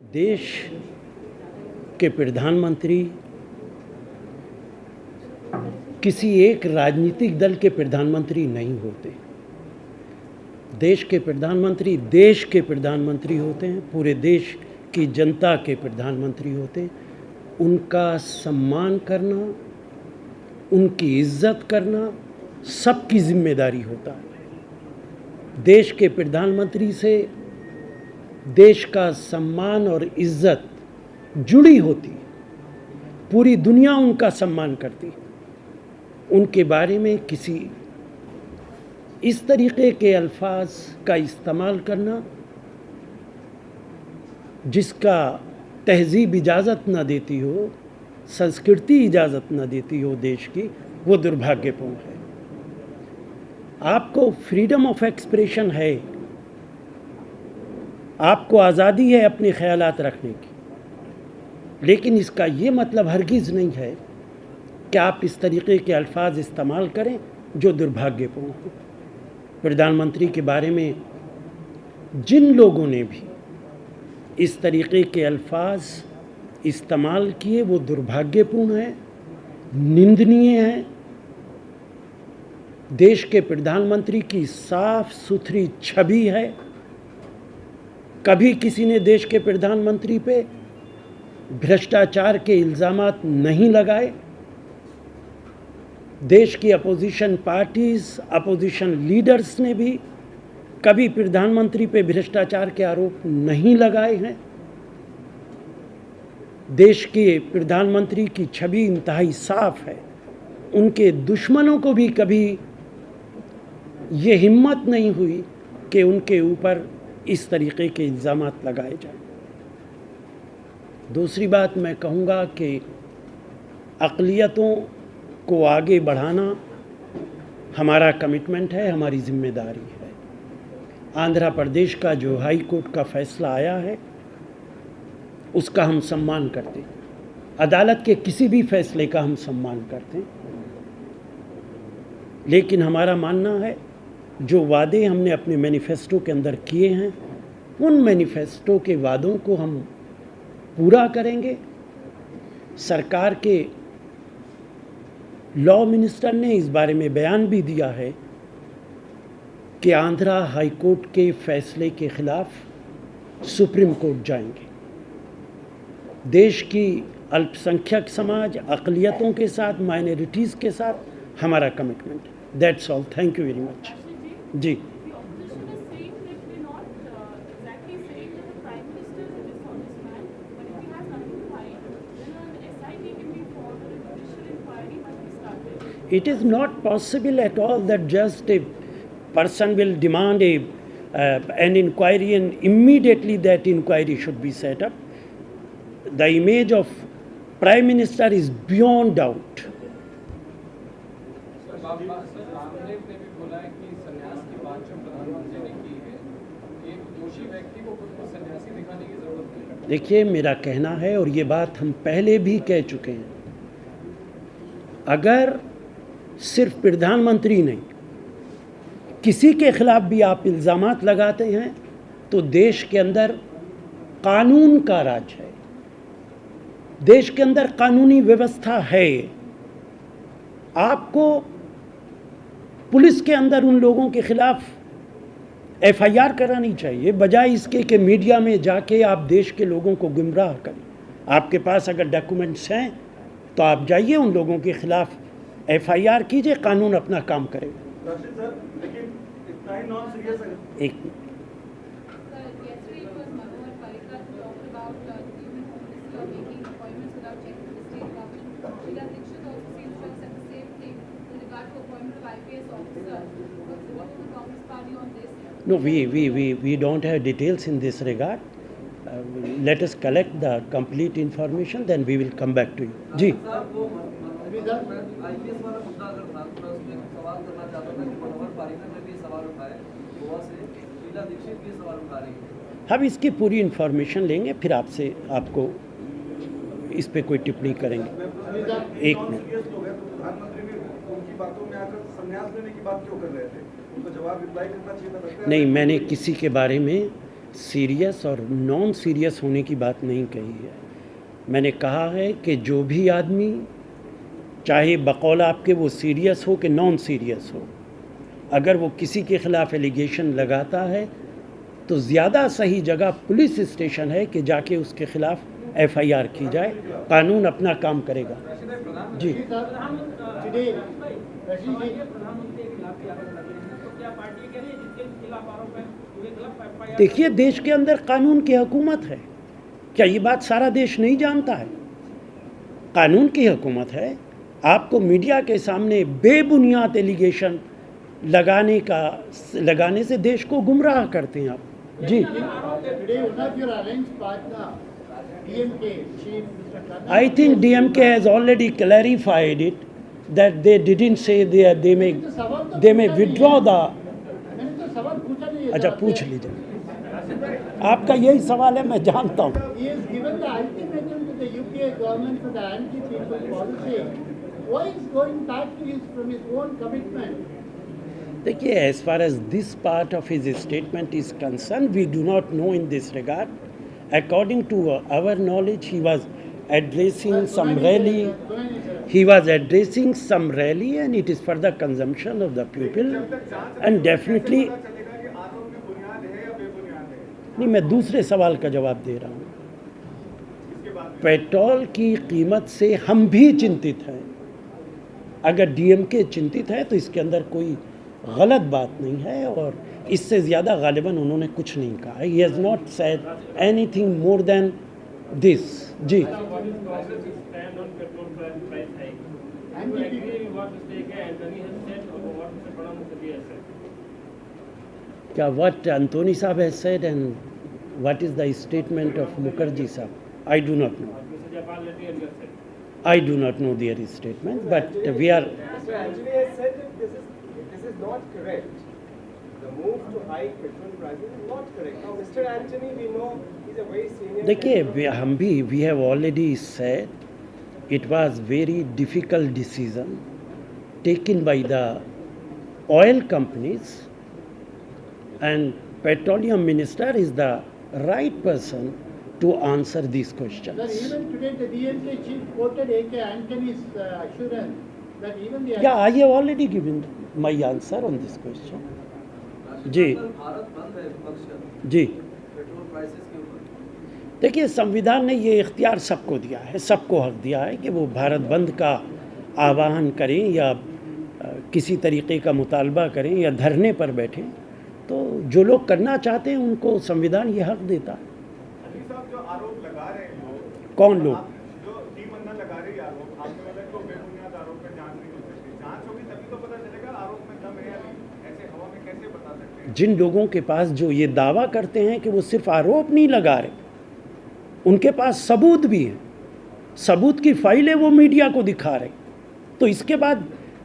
देश के प्रधानमंत्री किसी एक राजनीतिक दल के प्रधानमंत्री नहीं होते। देश के प्रधानमंत्री होते हैं, पूरे देश की जनता के प्रधानमंत्री होते हैं। उनका सम्मान करना, उनकी इज्जत करना सबकी जिम्मेदारी होता है। देश के प्रधानमंत्री से देश का सम्मान और इज्जत जुड़ी होती है। पूरी दुनिया उनका सम्मान करती है। उनके बारे में किसी इस तरीके के अल्फाज का इस्तेमाल करना जिसका तहजीब इजाज़त न देती हो, संस्कृति इजाज़त न देती हो देश की, वो दुर्भाग्यपूर्ण है। आपको फ्रीडम ऑफ एक्सप्रेशन है, आपको आज़ादी है अपने ख़यालात रखने की, लेकिन इसका ये मतलब हरगिज़ नहीं है कि आप इस तरीके के अल्फाज इस्तेमाल करें जो दुर्भाग्यपूर्ण हो। प्रधानमंत्री के बारे में जिन लोगों ने भी इस तरीके के अल्फाज इस्तेमाल किए वो दुर्भाग्यपूर्ण है, निंदनीय है। देश के प्रधानमंत्री की साफ सुथरी छवि है। कभी किसी ने देश के प्रधानमंत्री पे भ्रष्टाचार के इल्ज़ामात नहीं लगाए। देश की अपोजिशन पार्टीज, अपोजिशन लीडर्स ने भी कभी प्रधानमंत्री पे भ्रष्टाचार के आरोप नहीं लगाए हैं। देश के प्रधानमंत्री की छवि इंतहाई साफ है। उनके दुश्मनों को भी कभी ये हिम्मत नहीं हुई कि उनके ऊपर इस तरीके के इल्ज़ामात लगाए जाएं। दूसरी बात मैं कहूँगा कि अक़लियतों को आगे बढ़ाना हमारा कमिटमेंट है, हमारी जिम्मेदारी है। आंध्र प्रदेश का जो हाई कोर्ट का फैसला आया है उसका हम सम्मान करते हैं। अदालत के किसी भी फैसले का हम सम्मान करते हैं, लेकिन हमारा मानना है जो वादे हमने अपने मैनिफेस्टो के अंदर किए हैं उन मैनिफेस्टो के वादों को हम पूरा करेंगे। सरकार के लॉ मिनिस्टर ने इस बारे में बयान भी दिया है कि आंध्र हाई कोर्ट के फैसले के खिलाफ सुप्रीम कोर्ट जाएंगे। देश की अल्पसंख्यक समाज, अक़लियतों के साथ, माइनॉरिटीज़ के साथ हमारा कमिटमेंट है। That's all. Thank you very much. जी, it is not possible at all that just a person will demand an inquiry and immediately that inquiry should be set up. The image of Prime Minister is beyond doubt. देखिए, मेरा कहना है और ये बात हम पहले भी कह चुके हैं, अगर सिर्फ प्रधानमंत्री नहीं किसी के खिलाफ भी आप इल्ज़ामात लगाते हैं तो देश के अंदर कानून का राज है, देश के अंदर कानूनी व्यवस्था है। आपको पुलिस के अंदर उन लोगों के खिलाफ FIR करानी चाहिए, बजाय इसके कि मीडिया में जाके आप देश के लोगों को गुमराह करें। आपके पास अगर डॉक्यूमेंट्स हैं तो आप जाइए, उन लोगों के खिलाफ FIR कीजिए, कानून अपना काम करेगा। एक No, we don't have details in this regard. Let us collect the complete information, then we will come back to you. जी, हम इसकी पूरी इंफॉर्मेशन लेंगे, फिर आपको इस पे कोई टिप्पणी करेंगे। एक मिनट, नहीं, मैंने किसी के बारे में सीरियस और नॉन सीरियस होने की बात नहीं कही है। मैंने कहा है कि जो भी आदमी, चाहे बकौल आपके वो सीरियस हो कि नॉन सीरियस हो, अगर वो किसी के ख़िलाफ़ एलिगेशन लगाता है तो ज़्यादा सही जगह पुलिस स्टेशन है कि जाके उसके ख़िलाफ़ FIR की जाए। कानून अपना काम करेगा। जी, देखिए, देश के अंदर कानून की हुकूमत है। क्या ये बात सारा देश नहीं जानता है? कानून की हुकूमत है। आपको मीडिया के सामने बेबुनियाद एलिगेशन लगाने से देश को गुमराह करते हैं आप। जी, I think DMK has already clarified it that they didn't say they may withdraw the. अच्छा, पूछ लीजिए, आपका यही सवाल है, मैं जानता हूँ। देखिए, as far as this part of his statement is concerned, we do not know in this regard. According to our knowledge, he was addressing some rally. He was addressing some rally, and it is for the consumption of the people. And definitely, नहीं, मैं दूसरे सवाल का जवाब दे रहा हूँ। Petrol की कीमत से हम भी चिंतित हैं। अगर DMK चिंतित है तो इसके अंदर कोई गलत बात नहीं है, और इससे ज़्यादा गालिबन उन्होंने कुछ नहीं कहा। He has not said anything more than this. जी, क्या what Anthony साहब has said and what is the statement of Mukherjee साहब? I do not know. I do not know their statement, but we are. Mr. Antony has said that this is not correct. The move to hike petrol prices is not correct. Now, Mr. Antony, we know he's a very senior. देखिए, we have already said it was very difficult decision taken by the oil companies, and petroleum minister is the right person to answer these questions. Sir, even today the DMK chief quoted AK Antony's assurance that even the. Yeah, I have already given my answer on this question. जी, जी, देखिए, संविधान ने ये इख्तियार सबको दिया है, सबको हक दिया है कि वो भारत बंद का आह्वान करें या किसी तरीके का मुतालबा करें या धरने पर बैठें। तो जो लोग करना चाहते हैं उनको संविधान ये हक देता है। जो आरोप लगा रहे हैं, कौन लोग? जो टीम अन्ना लगा रही है आरोप, आपके मतलब को बेबुनियाद आरोप पे जांच नहीं हो सकती। जांच होगी तभी तो पता चलेगा आरोप में दम है या नहीं। ऐसे हवा में कैसे बता सकते हैं? जिन लोगों के पास जो ये दावा करते हैं कि वो सिर्फ आरोप नहीं लगा रहे, उनके पास सबूत भी है, सबूत की फाइलें वो मीडिया को दिखा रहे, तो इसके बाद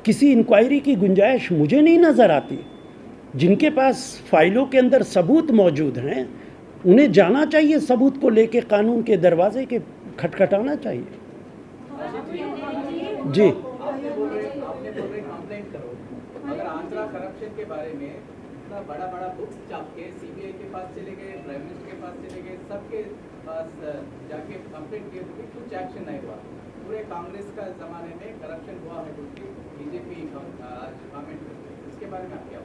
किसी इंक्वायरी की गुंजाइश मुझे नहीं नज़र आती। जिनके पास फाइलों के अंदर सबूत मौजूद हैं, उन्हें जाना चाहिए, सबूत को लेके कानून के दरवाजे के खटखटाना चाहिए। जी, आपने बोल रहे कंप्लेंट करो। अगर आंध्रा करप्शन के बारे में इतना बड़ा बुक्स छाप के CBI के पास चले गए, प्राइम मिनिस्टर के पास चले गए, सबके पास जाके कंप्लेंट किए, तो कुछ एक्शन नहीं हुआ। पूरे कांग्रेस का जमाने में करप्शन हुआ है, BJP गवर्नमेंट, इसके बारे में आप क्या?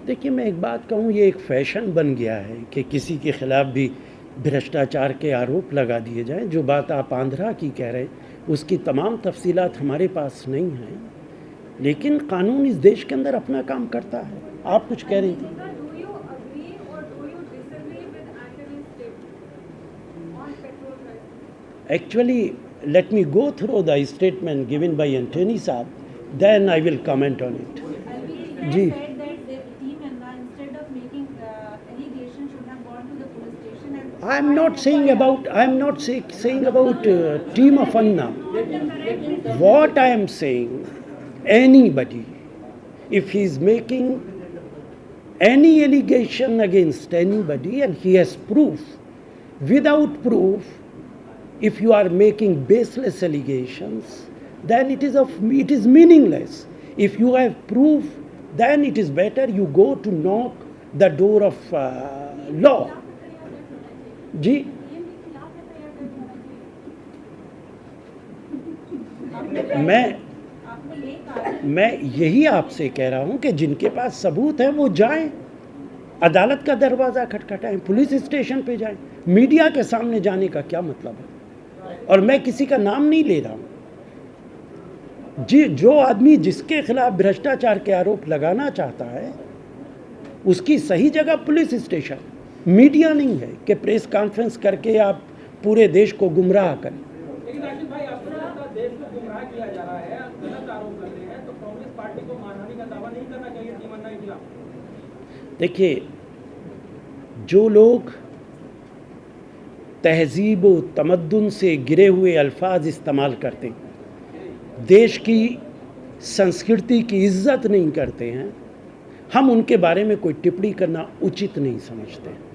देखिए, मैं एक बात कहूँ, ये एक फैशन बन गया है कि किसी के ख़िलाफ़ भी भ्रष्टाचार के आरोप लगा दिए जाएं। जो बात आप आंध्रा की कह रहे हैं, उसकी तमाम तफसीलात हमारे पास नहीं हैं, लेकिन कानून इस देश के अंदर अपना काम करता है। आप कुछ कह रही थी? Actually, let me go through the statement given by Antony Saab, then I will comment on it. Ji, I am not saying about team of Anna. What I am saying, anybody, if he is making any allegation against anybody and he has proof, without proof, if you are making baseless allegations, then it is meaningless. If you have proof, then it is better you go to knock the door of law. जी मैं यही आपसे कह रहा हूं कि जिनके पास सबूत है वो जाएं, अदालत का दरवाज़ा खटखटाएं, पुलिस स्टेशन पे जाएं। मीडिया के सामने जाने का क्या मतलब है? और मैं किसी का नाम नहीं ले रहा हूं। जी, जो आदमी जिसके खिलाफ भ्रष्टाचार के आरोप लगाना चाहता है उसकी सही जगह पुलिस स्टेशन, मीडिया नहीं है कि प्रेस कॉन्फ्रेंस करके आप पूरे देश को गुमराह करें। लेकिन राशिद भाई, आपको लगता है देश को गुमराह किया जा रहा है, आप गलत आरोप कर रहे हैं, तो कांग्रेस पार्टी को मानहानि का दावा नहीं करना चाहिए टीमन्ना के खिलाफ? देखिए, जो लोग तहजीब व तमद्दुन से गिरे हुए अल्फाज इस्तेमाल करते हैं, देश की संस्कृति की इज्जत नहीं करते हैं, हम उनके बारे में कोई टिप्पणी करना उचित नहीं समझते।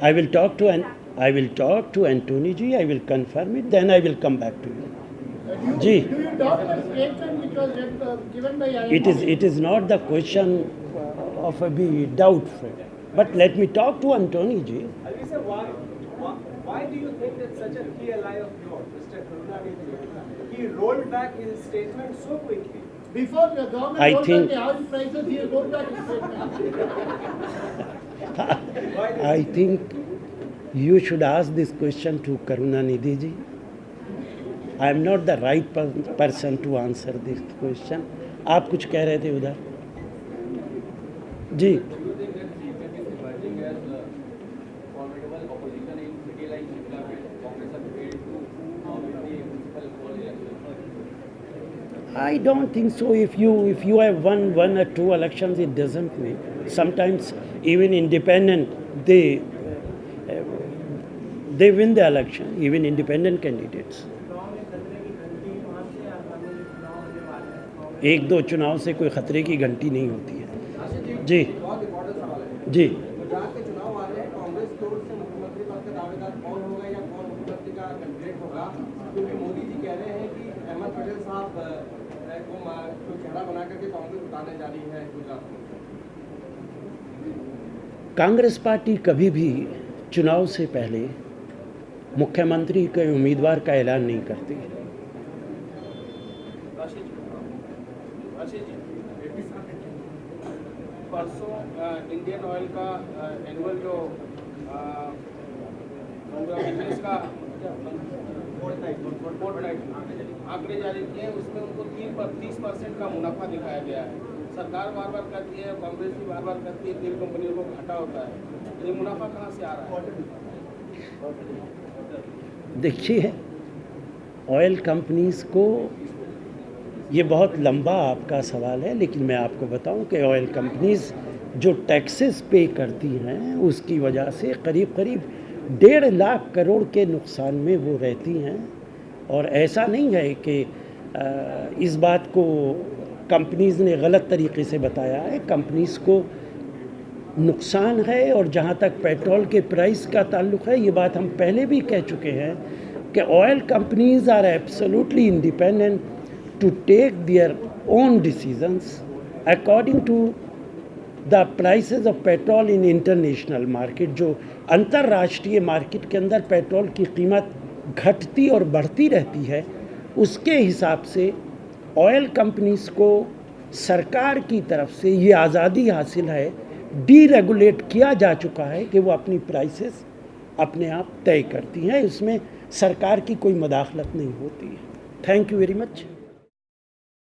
I will talk to Antony ji. I will confirm it. Then I will come back to you. Ji, Do you doubt the statement which was given by IMF? it is not the question of a be doubtful. But let me talk to Antony ji. Ali sir, why do you think that such a key ally of yours, Mr. Karunanidhi, he rolled back his statement so quickly? Before the government I rolled think- back the oil prices, he rolled back his statement. I think you should ask this question to Karunanidhi ji. I am not the right person to answer this question. आप कुछ कह रहे थे उधर? जी, I don't think so. If you have won one or two elections, it doesn't mean. Sometimes even independent they win the election. Even independent candidates. एक दो चुनाव से कोई खतरे की घंटी नहीं होती है। जी जी, गुजरात के चुनाव आ रहे हैं, कांग्रेस की ओर से मुख्यमंत्री पद का दावेदार कौन होगा या कौन मुख्यमंत्री का कैंडिडेट होगा, क्योंकि मोदी जी कह रहे हैं कि अहमद पटेल साहब को चेहरा बना करके कांग्रेस उतारने जा रही है गुजरात में। कांग्रेस पार्टी कभी भी चुनाव से पहले मुख्यमंत्री के उम्मीदवार का ऐलान नहीं करती। परसों इंडियन ऑयल का एनुअल जो बिजनेस का आंकड़े जारी किए हैं, उसमें उनको 30% का मुनाफा दिखाया गया है। सरकार बार बार कहती है, कांग्रेस भी बार बार कहती है तेल कंपनियों को घाटा होता है, ये मुनाफा कहाँ से आ रहा है? देखिए, ऑयल कंपनीज को, ये बहुत लंबा आपका सवाल है, लेकिन मैं आपको बताऊं कि ऑयल कंपनीज जो टैक्सेस पे करती हैं उसकी वजह से करीब 1.5 लाख करोड़ के नुकसान में वो रहती हैं। और ऐसा नहीं है कि इस बात को कंपनीज ने गलत तरीके से बताया है। कंपनीज को नुकसान है। और जहाँ तक पेट्रोल के प्राइस का ताल्लुक़ है, ये बात हम पहले भी कह चुके हैं कि oil companies are absolutely independent to take their own decisions according to the prices of petrol in international market। जो अंतर्राष्ट्रीय मार्केट के अंदर पेट्रोल की कीमत घटती और बढ़ती रहती है, उसके हिसाब से ऑयल कंपनीज को सरकार की तरफ से ये आज़ादी हासिल है, डीरेगुलेट किया जा चुका है कि वो अपनी प्राइसेस अपने आप तय करती हैं। इसमें सरकार की कोई मदाखलत नहीं होती है। Thank you very much.